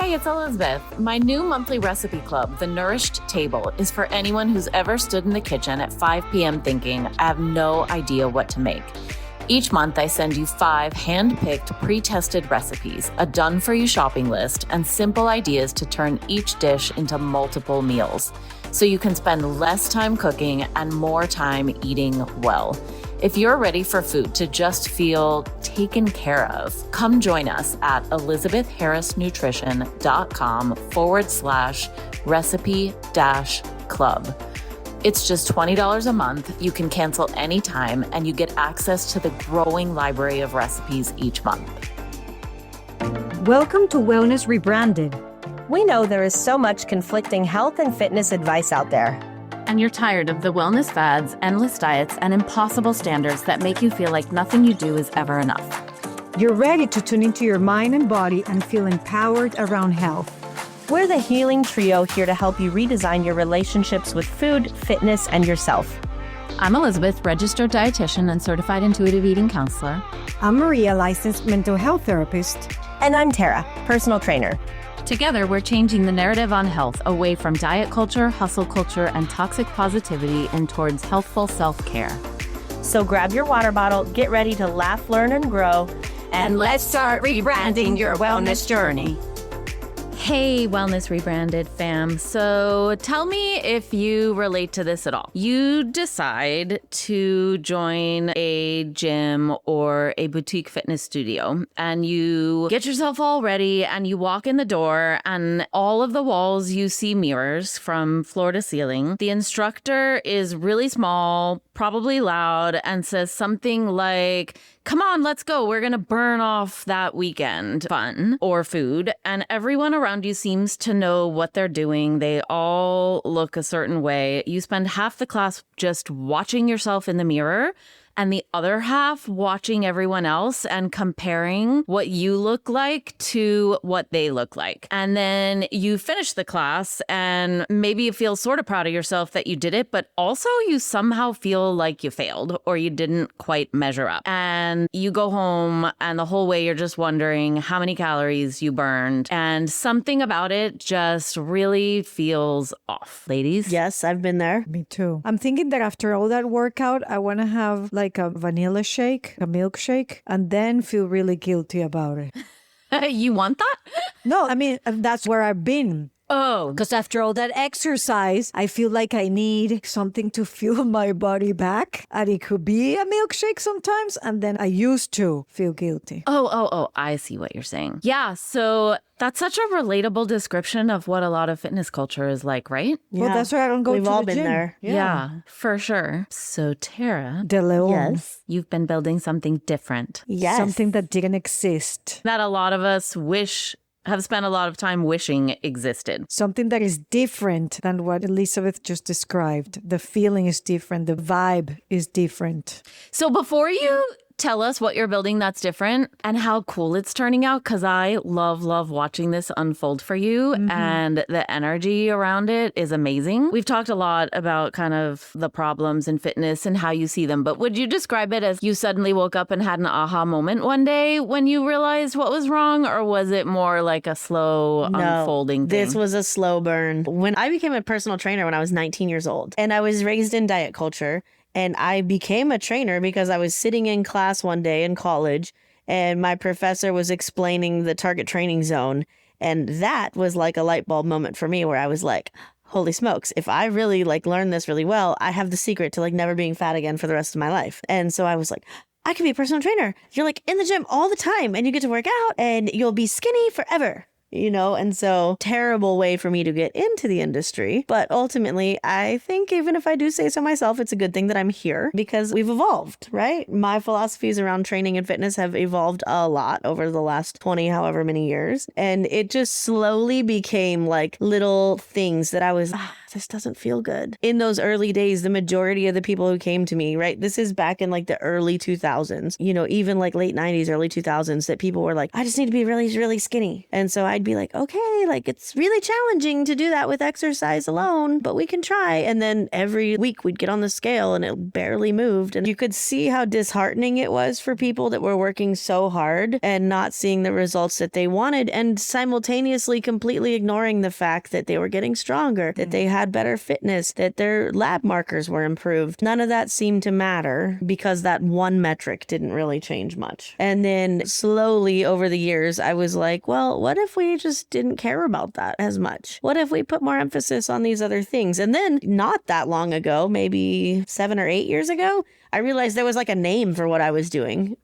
Hey, it's Elizabeth. My new monthly recipe club, The Nourished Table, is for anyone who's ever stood in the kitchen at 5 p.m. thinking, I have no idea what to make. Each month, I send you 5 hand-picked, pre-tested recipes, a done-for-you shopping list, and simple ideas to turn each dish into multiple meals, so you can spend less time cooking and more time eating well. If you're ready for food to just feel taken care of, come join us at elizabethharrisnutrition.com/recipe-club. It's just $20 a month. You can cancel anytime, and you get access to the growing library of recipes each month. Welcome to Wellness Rebranded. We know there is so much conflicting health and fitness advice out there. And you're tired of the wellness fads, endless diets, and impossible standards that make you feel like nothing you do is ever enough. You're ready to tune into your mind and body and feel empowered around health. We're the Healing Trio here to help you redesign your relationships with food, fitness, and yourself. I'm Elizabeth, registered dietitian and certified intuitive eating counselor. I'm Maria, licensed mental health therapist. And I'm Tara, personal trainer. Together, we're changing the narrative on health away from diet culture, hustle culture, and toxic positivity and towards healthful self-care. So grab your water bottle, get ready to laugh, learn, and grow. And let's start rebranding your wellness journey. Hey, Wellness Rebranded fam. So tell me if you relate to this at all. You decide to join a gym or a boutique fitness studio, and you get yourself all ready and you walk in the door, and all of the walls you see mirrors from floor to ceiling. The instructor is really small, probably loud, and says something like, come on, let's go. We're going to burn off that weekend fun or food. And everyone around you seems to know what they're doing. They all look a certain way. You spend half the class just watching yourself in the mirror, and the other half watching everyone else and comparing what you look like to what they look like. And then you finish the class and maybe you feel sort of proud of yourself that you did it, but also you somehow feel like you failed or you didn't quite measure up. And you go home and the whole way you're just wondering how many calories you burned, and something about it just really feels off. Ladies? Yes, I've been there. Me too. I'm thinking that after all that workout, I want to have like a vanilla shake, a milkshake, and then feel really guilty about it. You want that? No, I mean, that's where I've been. Oh, Because after all that exercise, I feel like I need something to fuel my body back. And it could be a milkshake sometimes. And then I used to feel guilty. Oh, I see what you're saying. Yeah, so that's such a relatable description of what a lot of fitness culture is like, right? Well, that's why I don't go We've to all the been gym. there. Yeah, for sure. So Tara, De Leon. Yes. you've been building something different Yes. Something that didn't exist. that a lot of us have spent a lot of time wishing existed. Something that is different than what Elizabeth just described. The feeling is different. The vibe is different. So before you tell us what you're building that's different and how cool it's turning out, because I love watching this unfold for you, and the energy around it is amazing. We've talked a lot about kind of the problems in fitness and how you see them, but would you describe it as you suddenly woke up and had an aha moment one day when you realized what was wrong, or was it more like a slow unfolding thing? This was a slow burn. When I became a personal trainer when I was 19 years old, and I was raised in diet culture, and I became a trainer because I was sitting in class one day in college, and my professor was explaining the target training zone. And that was like a light bulb moment for me where I was like, holy smokes, if I really learn this really well, I have the secret to never being fat again for the rest of my life. And so I was like, I could be a personal trainer. You're in the gym all the time and you get to work out and you'll be skinny forever. And so terrible way for me to get into the industry. But ultimately, I think even if I do say so myself, it's a good thing that I'm here because we've evolved, right? My philosophies around training and fitness have evolved a lot over the last 20, however many years. And it just slowly became little things that I was, this doesn't feel good. In those early days, the majority of the people who came to me, right, this is back in like the early 2000s, even like late 90s, early 2000s, that people were like, I just need to be really, really skinny. And so I'd be like, okay, like it's really challenging to do that with exercise alone, but we can try. And then every week we'd get on the scale and it barely moved. And you could see how disheartening it was for people that were working so hard and not seeing the results that they wanted, and simultaneously completely ignoring the fact that they were getting stronger, that they had better fitness, that their lab markers were improved. None of that seemed to matter because that one metric didn't really change much. And then slowly over the years, I was like, well, what if we just didn't care about that as much? What if we put more emphasis on these other things? And then not that long ago, maybe 7 or 8 years ago, I realized there was like a name for what I was doing.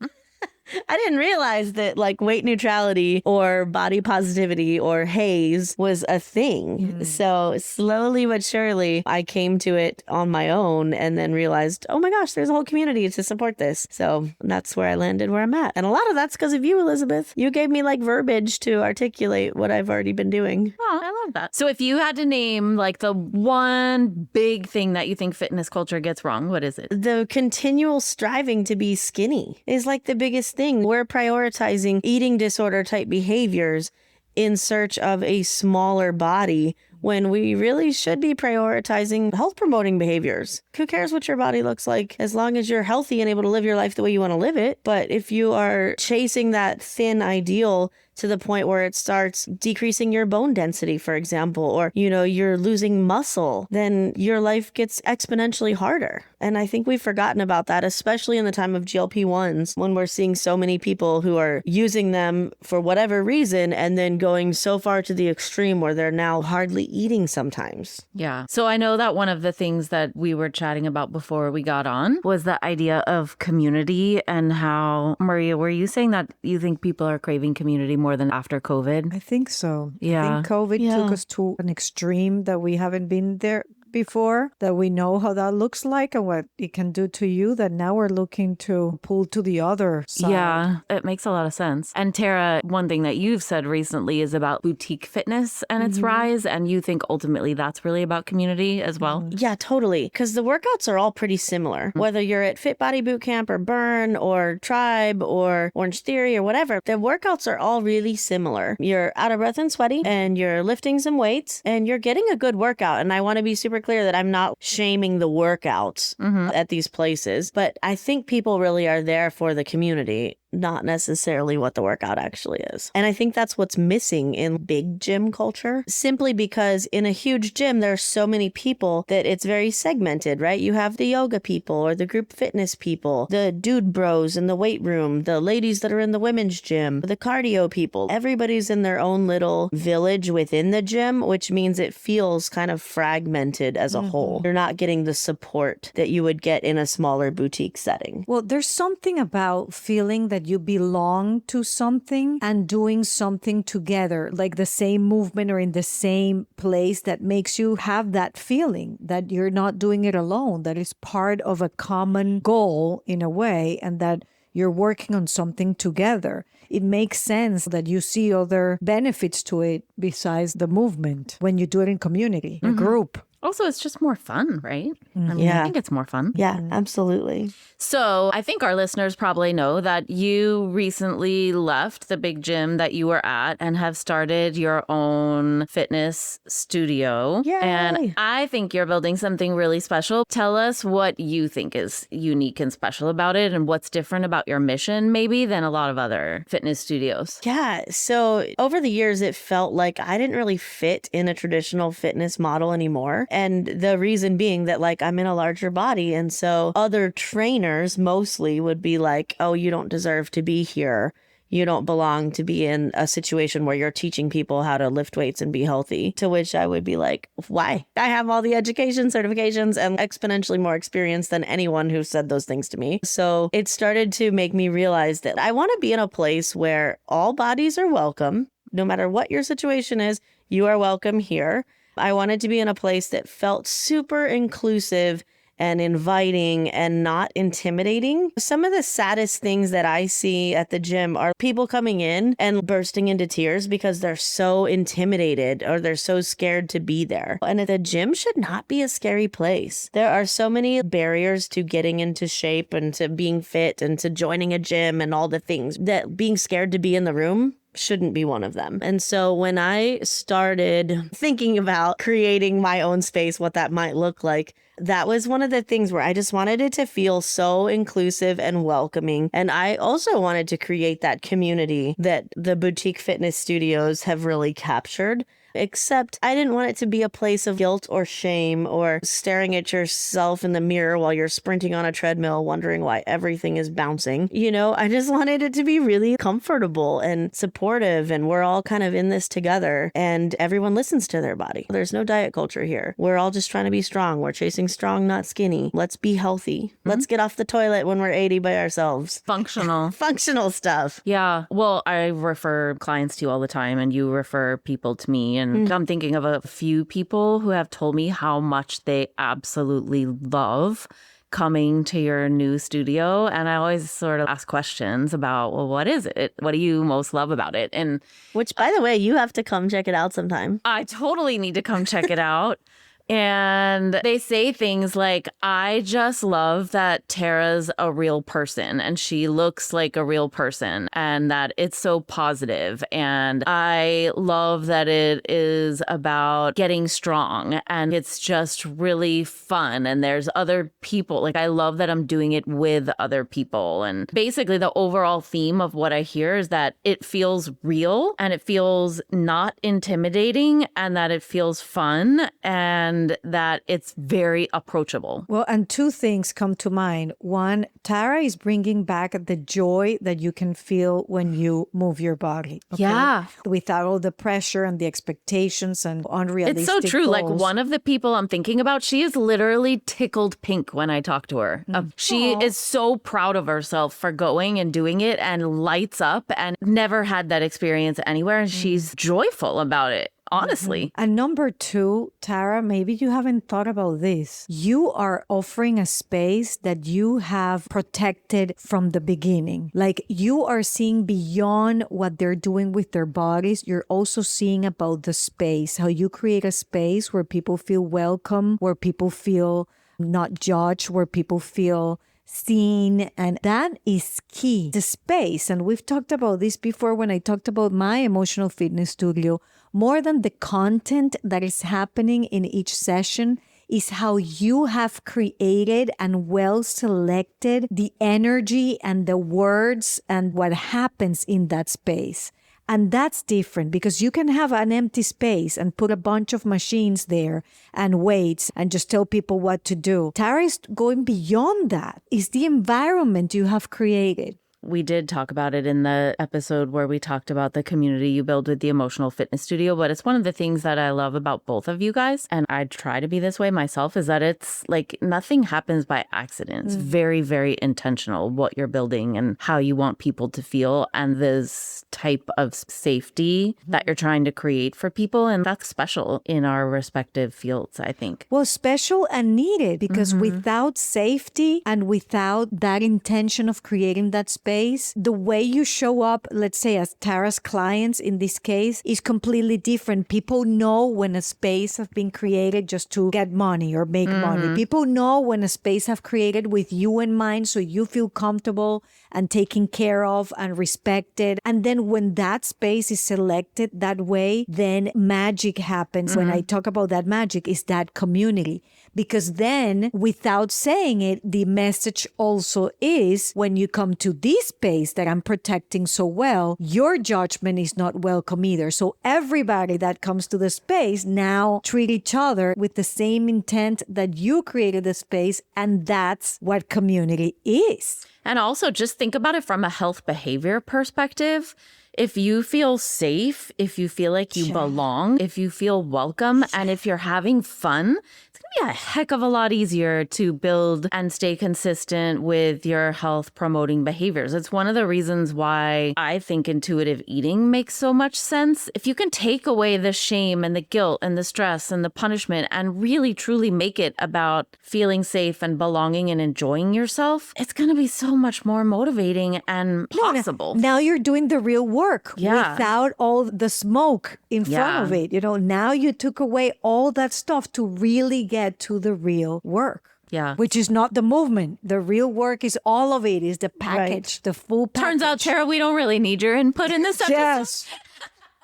I didn't realize that like weight neutrality or body positivity or HAES was a thing. So slowly but surely I came to it on my own and then realized, oh my gosh, there's a whole community to support this. So that's where I landed where I'm at. And a lot of that's because of you, Elizabeth. You gave me like verbiage to articulate what I've already been doing. Oh, I love that. So if you had to name like the one big thing that you think fitness culture gets wrong, what is it? The continual striving to be skinny is like the biggest thing. We're prioritizing eating disorder type behaviors in search of a smaller body when we really should be prioritizing health promoting behaviors. Who cares what your body looks like as long as you're healthy and able to live your life the way you want to live it? But if you are chasing that thin ideal to the point where it starts decreasing your bone density, for example, or, you're losing muscle, then your life gets exponentially harder. And I think we've forgotten about that, especially in the time of GLP-1s, when we're seeing so many people who are using them for whatever reason and then going so far to the extreme where they're now hardly eating sometimes. Yeah. So I know that one of the things that we were chatting about before we got on was the idea of community, and how, Maria, were you saying that you think people are craving community more than after COVID? I think so. Yeah. I think COVID took us to an extreme that we haven't been there before, that we know how that looks like and what it can do to you, that now we're looking to pull to the other side. Yeah, it makes a lot of sense. And Tara, one thing that you've said recently is about boutique fitness and its rise, and you think ultimately that's really about community as well? Yeah, totally. Because the workouts are all pretty similar. Whether you're at Fit Body Bootcamp or Burn or Tribe or Orange Theory or whatever, the workouts are all really similar. You're out of breath and sweaty, and you're lifting some weights, and you're getting a good workout. And I want to be super clear that I'm not shaming the workouts at these places, but I think people really are there for the community, not necessarily what the workout actually is. And I think that's what's missing in big gym culture, simply because in a huge gym, there are so many people that it's very segmented, right? You have the yoga people or the group fitness people, the dude bros in the weight room, the ladies that are in the women's gym, the cardio people. Everybody's in their own little village within the gym, which means it feels kind of fragmented as a whole. You're not getting the support that you would get in a smaller boutique setting. Well, there's something about feeling that you belong to something and doing something together, like the same movement or in the same place, that makes you have that feeling that you're not doing it alone, that is part of a common goal in a way, and that you're working on something together. It makes sense that you see other benefits to it besides the movement when you do it in community, in a group. Also, it's just more fun, right? I mean, Yeah. I think it's more fun. Yeah, absolutely. So I think our listeners probably know that you recently left the big gym that you were at and have started your own fitness studio. Yay. And I think you're building something really special. Tell us what you think is unique and special about it, and what's different about your mission maybe than a lot of other fitness studios. Yeah. So over the years, it felt like I didn't really fit in a traditional fitness model anymore. And the reason being that like I'm in a larger body. And so other trainers mostly would be like, oh, you don't deserve to be here. You don't belong to be in a situation where you're teaching people how to lift weights and be healthy. To which I would be like, why? I have all the education, certifications, and exponentially more experience than anyone who said those things to me. So it started to make me realize that I want to be in a place where all bodies are welcome. No matter what your situation is, you are welcome here. I wanted to be in a place that felt super inclusive and inviting and not intimidating. Some of the saddest things that I see at the gym are people coming in and bursting into tears because they're so intimidated or they're so scared to be there. And the gym should not be a scary place. There are so many barriers to getting into shape and to being fit and to joining a gym and all the things that being scared to be in the room shouldn't be one of them. And so when I started thinking about creating my own space, what that might look like, that was one of the things where I just wanted it to feel so inclusive and welcoming. And I also wanted to create that community that the boutique fitness studios have really captured. Except I didn't want it to be a place of guilt or shame or staring at yourself in the mirror while you're sprinting on a treadmill, wondering why everything is bouncing. I just wanted it to be really comfortable and supportive. And we're all kind of in this together and everyone listens to their body. There's no diet culture here. We're all just trying to be strong. We're chasing strong, not skinny. Let's be healthy. Let's get off the toilet when we're 80 by ourselves. Functional stuff. Yeah. Well, I refer clients to you all the time and you refer people to me. And I'm thinking of a few people who have told me how much they absolutely love coming to your new studio. And I always sort of ask questions about, well, what is it? What do you most love about it? And which, by the way, you have to come check it out sometime. I totally need to come check it out. And they say things like, I just love that Tara's a real person and she looks like a real person and that it's so positive. And I love that it is about getting strong and it's just really fun. And there's other people. Like, I love that I'm doing it with other people. And basically the overall theme of what I hear is that it feels real and it feels not intimidating and that it feels fun and that it's very approachable. Well, and two things come to mind. One, Tara is bringing back the joy that you can feel when you move your body. Okay? Yeah. Without all the pressure and the expectations and unrealistic It's so true. goals. Like, one of the people I'm thinking about, she is literally tickled pink when I talk to her. She is so proud of herself for going and doing it and lights up and never had that experience anywhere. And she's joyful about it. Honestly. And number two, Tara, maybe you haven't thought about this. You are offering a space that you have protected from the beginning. Like, you are seeing beyond what they're doing with their bodies. You're also seeing about the space, how you create a space where people feel welcome, where people feel not judged, where people feel seen. And that is key. The space. And we've talked about this before when I talked about my emotional fitness studio. More than the content that is happening in each session is how you have created and well selected the energy and the words and what happens in that space. And that's different because you can have an empty space and put a bunch of machines there and weights and just tell people what to do. Tara is going beyond that. It's the environment you have created. We did talk about it in the episode where we talked about the community you build with the emotional fitness studio. But it's one of the things that I love about both of you guys. And I try to be this way myself, is that it's like nothing happens by accident. It's very, very intentional what you're building and how you want people to feel and this type of safety that you're trying to create for people. And that's special in our respective fields, I think. Well, special and needed because without safety and without that intention of creating that space, the way you show up, let's say as Tara's clients in this case, is completely different. People know when a space has been created just to get money or make money. People know when a space have created with you in mind so you feel comfortable and taken care of and respected. And then when that space is selected that way, then magic happens. When I talk about that magic, is that community. Because then, without saying it, the message also is when you come to this space that I'm protecting so well, your judgment is not welcome either. So everybody that comes to the space now treat each other with the same intent that you created the space. And that's what community is. And also just think about it from a health behavior perspective. If you feel safe, if you feel like you belong, if you feel welcome, and if you're having fun, it's going to be a heck of a lot easier to build and stay consistent with your health promoting behaviors. It's one of the reasons why I think intuitive eating makes so much sense. If you can take away the shame and the guilt and the stress and the punishment and really truly make it about feeling safe and belonging and enjoying yourself, it's going to be so much more motivating and possible. Now you're doing the real work Yeah. without all the smoke in front of it. Now you took away all that stuff to really get to the real work. Yeah. Which is not the movement. The real work is all of it, is the package, the full package. Turns out, Tara, we don't really need your input in this episode. Yes.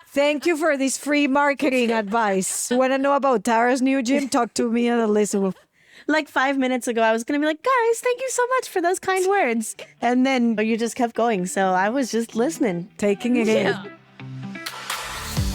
Thank you for this free marketing advice. Want to know about Tara's new gym? Talk to me and Elizabeth. Like 5 minutes ago, I was going to be like, guys, thank you so much for those kind words. And then you just kept going. So I was just listening. Taking it in.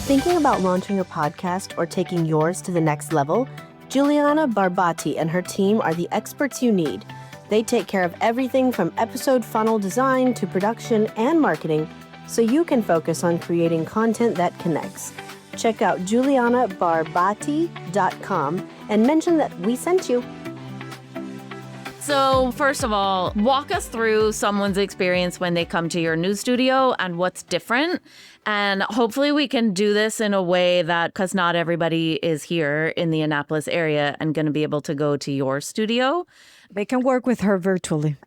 Thinking about launching a podcast or taking yours to the next level? Juliana Barbati and her team are the experts you need. They take care of everything from episode funnel design to production and marketing, so you can focus on creating content that connects. Check out julianabarbati.com and mention that we sent you. So first of all, walk us through someone's experience when they come to your new studio and what's different. And hopefully we can do this in a way that, because not everybody is here in the Annapolis area and going to be able to go to your studio. They can work with her virtually.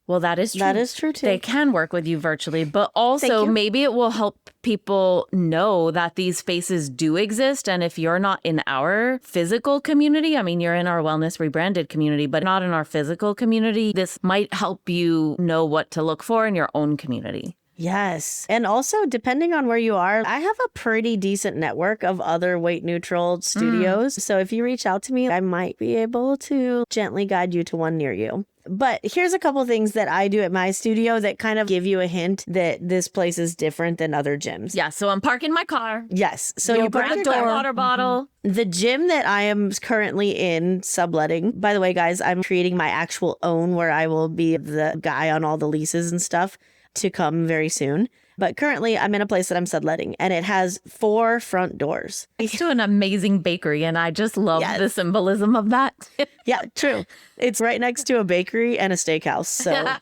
Well, that is true. That is true, too. They can work with you virtually, but also maybe it will help people know that these spaces do exist. And if you're not in our physical community, I mean, you're in our Wellness Rebranded community, but not in our physical community, this might help you know what to look for in your own community. Yes. And also, depending on where you are, I have a pretty decent network of other weight neutral studios. So if you reach out to me, I might be able to gently guide you to one near you. But here's a couple things that I do at my studio that kind of give you a hint that this place is different than other gyms. Yeah, so I'm parking my car. Yes. So You you grab put your water bottle. The gym that I am currently in subletting, by the way, guys, I'm creating my actual own where I will be the guy on all the leases and stuff to come very soon. But currently I'm in a place that I'm subletting and it has 4 front doors. It's to an amazing bakery, and I just love the symbolism of that. Yeah, true. It's right next to a bakery and a steakhouse. So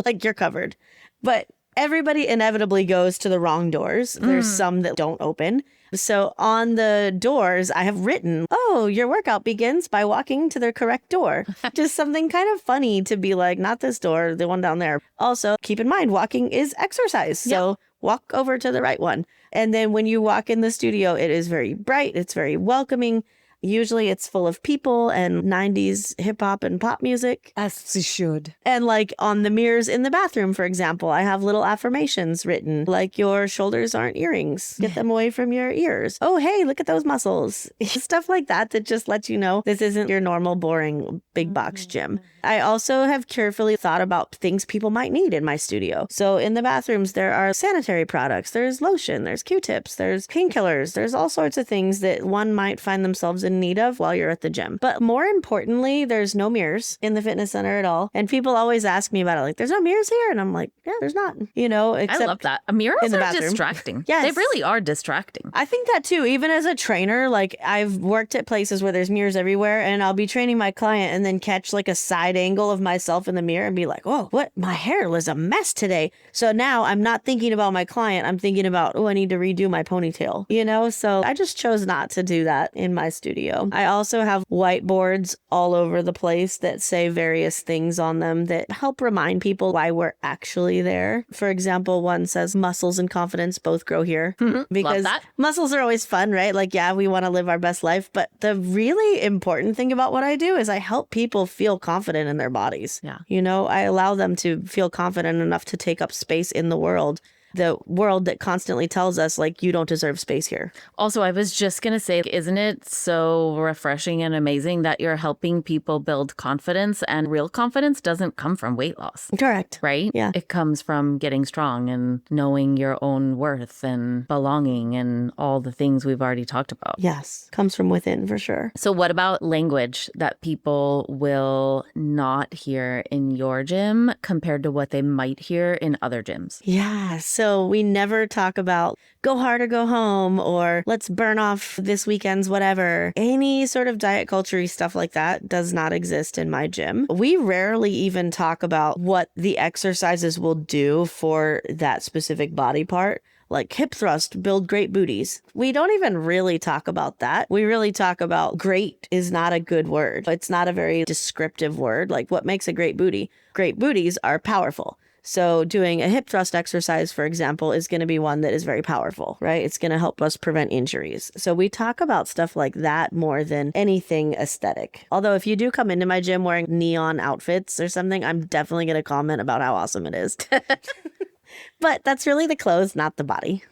like you're covered. But everybody inevitably goes to the wrong doors. There's some that don't open. So on the doors, I have written, oh, your workout begins by walking to the correct door. Just something kind of funny to be like, not this door, the one down there. Also, keep in mind, walking is exercise. So walk over to the right one. And then when you walk in the studio, it is very bright. It's very welcoming. Usually it's full of people and 90s hip hop and pop music. As it should. And like on the mirrors in the bathroom, for example, I have little affirmations written like your shoulders aren't earrings. Get them away from your ears. Oh, hey, look at those muscles. Stuff like that that just lets you know this isn't your normal, boring big box gym. I also have carefully thought about things people might need in my studio. So in the bathrooms, there are sanitary products. There's lotion. There's Q-tips. There's painkillers. There's all sorts of things that one might find themselves in need of while you're at the gym. But more importantly, there's no mirrors in the fitness center at all. And people always ask me about it. Like, there's no mirrors here. And I'm like, yeah, there's not. Except I love that. Mirrors in the are bathroom. distracting. Yes. They really are distracting. I think that too. Even as a trainer, like I've worked at places where there's mirrors everywhere and I'll be training my client and then catch like a side angle of myself in the mirror and be like, oh, what? My hair was a mess today. So now I'm not thinking about my client. I'm thinking about, oh, I need to redo my ponytail, So I just chose not to do that in my studio. I also have whiteboards all over the place that say various things on them that help remind people why we're actually there. For example, one says muscles and confidence both grow here. Because muscles are always fun, right? Like, yeah, we want to live our best life. But the really important thing about what I do is I help people feel confident in their bodies. Yeah. I allow them to feel confident enough to take up space in the world that constantly tells us, like, you don't deserve space here. Also, I was just going to say, isn't it so refreshing and amazing that you're helping people build confidence, and real confidence doesn't come from weight loss? Correct. Right? Yeah. It comes from getting strong and knowing your own worth and belonging and all the things we've already talked about. Yes. Comes from within for sure. So what about language that people will not hear in your gym compared to what they might hear in other gyms? Yes. So we never talk about go hard or go home or let's burn off this weekend's whatever. Any sort of diet culture stuff like that does not exist in my gym. We rarely even talk about what the exercises will do for that specific body part. Like hip thrust, build great booties. We don't even really talk about that. We really talk about great is not a good word. It's not a very descriptive word. Like what makes a great booty? Great booties are powerful. So doing a hip thrust exercise, for example, is going to be one that is very powerful, right? It's going to help us prevent injuries. So we talk about stuff like that more than anything aesthetic. Although if you do come into my gym wearing neon outfits or something, I'm definitely going to comment about how awesome it is. But that's really the clothes, not the body.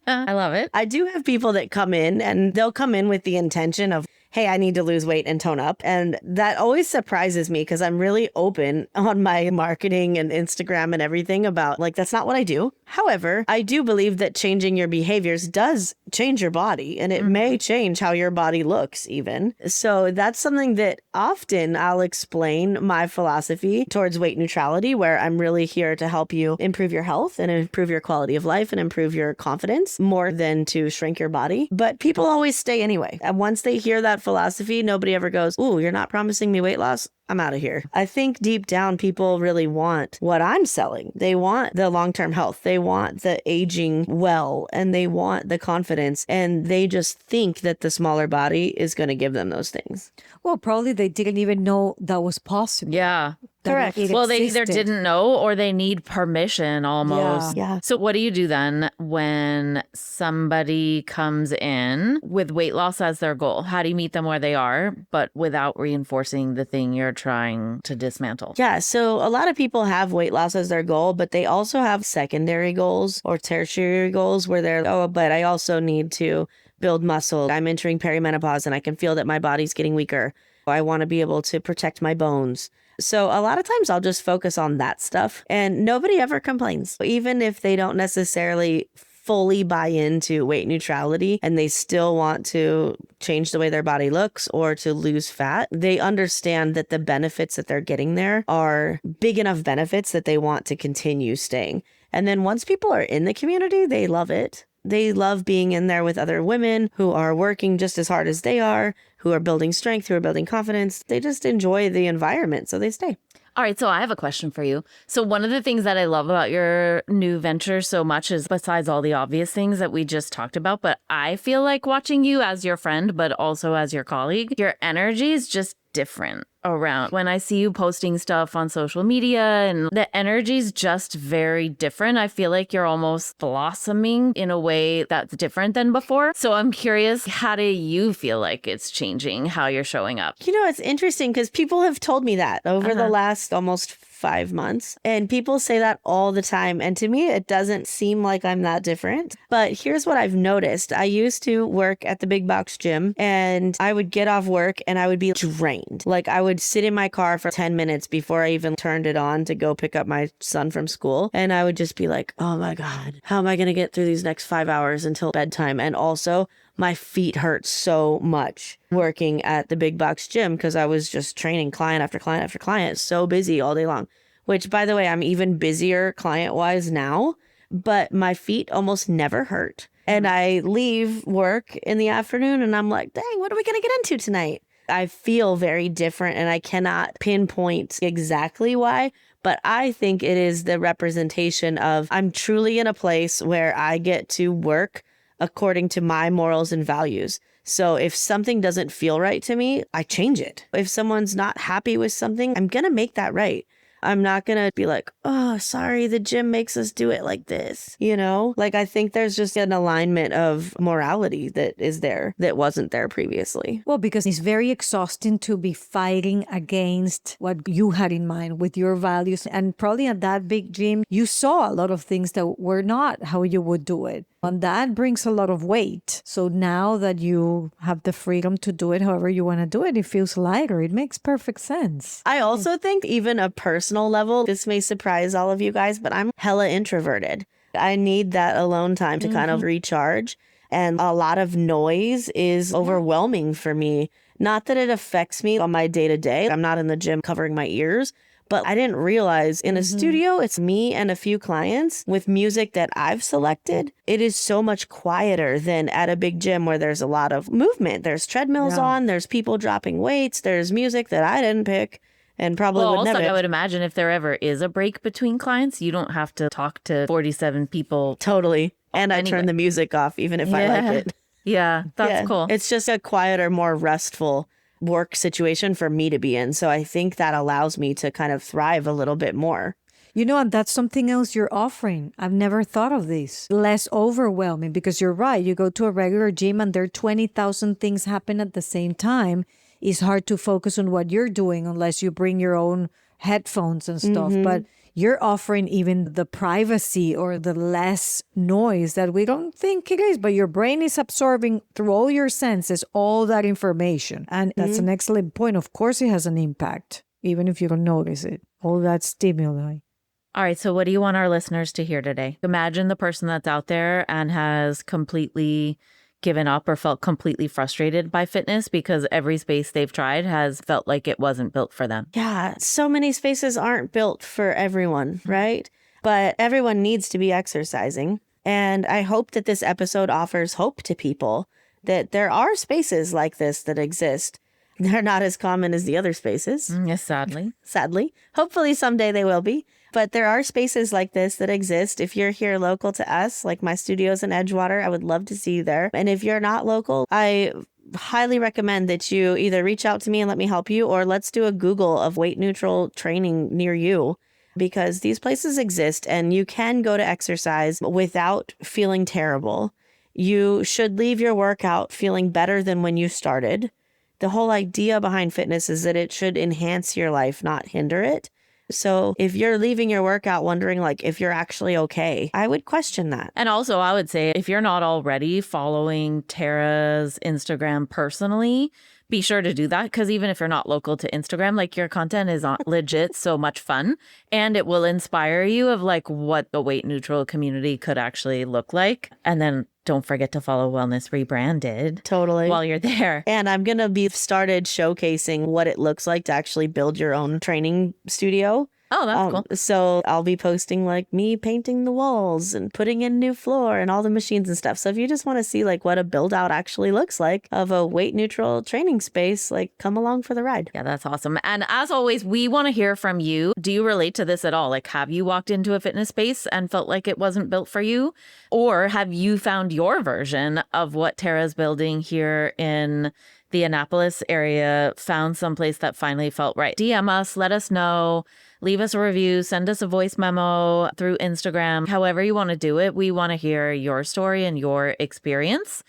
I love it. I do have people that come in and they'll come in with the intention of, hey, I need to lose weight and tone up. And that always surprises me because I'm really open on my marketing and Instagram and everything about like, that's not what I do. However, I do believe that changing your behaviors does change your body and it may change how your body looks even. So that's something that often I'll explain my philosophy towards weight neutrality, where I'm really here to help you improve your health and improve your quality of life and improve your confidence more than to shrink your body. But people always stay anyway. And once they hear that philosophy, nobody ever goes, ooh, you're not promising me weight loss? I'm out of here. I think deep down, people really want what I'm selling. They want the long-term health. They want the aging well, and they want the confidence. And they just think that the smaller body is going to give them those things. Well, probably they didn't even know that was possible. Yeah. that Correct. it Well, they either existed. didn't know or they need permission almost. Yeah. So what do you do then when somebody comes in with weight loss as their goal? How do you meet them where they are, but without reinforcing the thing you're trying to dismantle? Yeah. So a lot of people have weight loss as their goal, but they also have secondary goals or tertiary goals where they're, oh, but I also need to build muscle. I'm entering perimenopause and I can feel that my body's getting weaker. I want to be able to protect my bones. So a lot of times I'll just focus on that stuff and nobody ever complains. Even if they don't necessarily fully buy into weight neutrality and they still want to change the way their body looks or to lose fat, they understand that the benefits that they're getting there are big enough benefits that they want to continue staying. And then once people are in the community, they love it. They love being in there with other women who are working just as hard as they are, who are building strength, who are building confidence. They just enjoy the environment, so they stay. All right, so I have a question for you. So one of the things that I love about your new venture so much is, besides all the obvious things that we just talked about, but I feel like watching you as your friend, but also as your colleague, your energy is just different around. When I see you posting stuff on social media and the energy is just very different, I feel like you're almost blossoming in a way that's different than before. So I'm curious, how do you feel like it's changing how you're showing up? You know, it's interesting because people have told me that over the last almost 5 months. And people say that all the time. And to me, it doesn't seem like I'm that different. But here's what I've noticed. I used to work at the big box gym and I would get off work and I would be drained. Like I would sit in my car for 10 minutes before I even turned it on to go pick up my son from school. And I would just be like, oh my God, how am I going to get through these next 5 hours until bedtime? And also, my feet hurt so much working at the big box gym because I was just training client after client after client, so busy all day long, which by the way, I'm even busier client wise now, but my feet almost never hurt. And I leave work in the afternoon and I'm like, dang, what are we going to get into tonight? I feel very different and I cannot pinpoint exactly why. But I think it is the representation of I'm truly in a place where I get to work according to my morals and values. So if something doesn't feel right to me, I change it. If someone's not happy with something, I'm going to make that right. I'm not going to be like, oh, sorry, the gym makes us do it like this. You know, like I think there's just an alignment of morality that is there that wasn't there previously. Well, because it's very exhausting to be fighting against what you had in mind with your values. And probably at that big gym, you saw a lot of things that were not how you would do it. And that brings a lot of weight. So now that you have the freedom to do it however you want to do it, it feels lighter. It makes perfect sense. I also think even a personal level, this may surprise all of you guys, but I'm hella introverted. I need that alone time to kind of recharge. And a lot of noise is overwhelming for me. Not that it affects me on my day to day. I'm not in the gym covering my ears, But I didn't realize in a studio, it's me and a few clients with music that I've selected. It is so much quieter than at a big gym where there's a lot of movement. There's treadmills on, there's people dropping weights, there's music that I didn't pick and probably would also, never. I would imagine if there ever is a break between clients, you don't have to talk to 47 people. Totally. And I turn the music off even if I like it. Yeah, that's cool. It's just a quieter, more restful work situation for me to be in. So I think that allows me to kind of thrive a little bit more. You know, and that's something else you're offering. I've never thought of this. Less overwhelming, because you're right. You go to a regular gym and there are 20,000 things happen at the same time. It's hard to focus on what you're doing unless you bring your own headphones and stuff. But you're offering even the privacy or the less noise that we don't think it is, but your brain is absorbing through all your senses all that information. And that's an excellent point. Of course, it has an impact, even if you don't notice it. All that stimuli. All right. So what do you want our listeners to hear today? Imagine the person that's out there and has completely given up or felt completely frustrated by fitness because every space they've tried has felt like it wasn't built for them. Yeah, so many spaces aren't built for everyone, right? But everyone needs to be exercising. And I hope that this episode offers hope to people that there are spaces like this that exist. They're not as common as the other spaces. Yes, sadly. Sadly. Hopefully someday they will be. But there are spaces like this that exist. If you're here local to us, like my studio's in Edgewater, I would love to see you there. And if you're not local, I highly recommend that you either reach out to me and let me help you, or let's do a Google of weight neutral training near you, because these places exist and you can go to exercise without feeling terrible. You should leave your workout feeling better than when you started. The whole idea behind fitness is that it should enhance your life, not hinder it. So if you're leaving your workout wondering like if you're actually okay, I would question that. And also I would say if you're not already following Tara's Instagram personally, be sure to do that, because even if you're not local to Instagram, like your content is legit so much fun, and it will inspire you of like what the weight neutral community could actually look like. And then don't forget to follow Wellness Rebranded. Totally. While you're there. And I'm going to be started showcasing what it looks like to actually build your own training studio. Oh, that's cool. So I'll be posting like me painting the walls and putting in new floor and all the machines and stuff. So if you just want to see like what a build out actually looks like of a weight neutral training space, like come along for the ride. Yeah, that's awesome. And as always, we want to hear from you. Do you relate to this at all? Like, have you walked into a fitness space and felt like it wasn't built for you? Or have you found your version of what Tara's building here in the Annapolis area, found someplace that finally felt right? DM us, let us know. Leave us a review, send us a voice memo through Instagram, however you want to do it. We want to hear your story and your experience.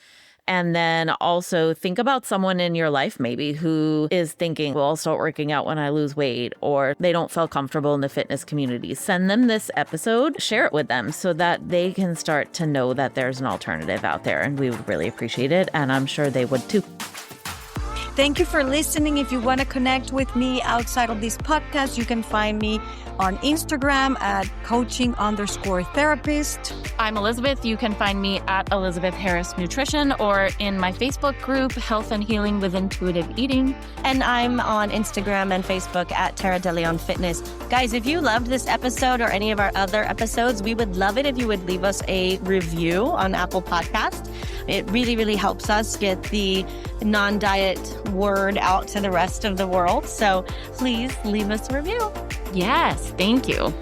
And then also think about someone in your life maybe who is thinking, well, I'll start working out when I lose weight, or they don't feel comfortable in the fitness community. Send them this episode, share it with them so that they can start to know that there's an alternative out there. And we would really appreciate it. And I'm sure they would too. Thank you for listening. If you want to connect with me outside of this podcast, you can find me on Instagram at coaching_therapist. I'm Elizabeth. You can find me at Elizabeth Harris Nutrition or in my Facebook group, Health and Healing with Intuitive Eating. And I'm on Instagram and Facebook at Tara De Leon Fitness. Guys, if you loved this episode or any of our other episodes, we would love it if you would leave us a review on Apple Podcast. It really, really helps us get the non-diet word out to the rest of the world. So please leave us a review. Yes, thank you.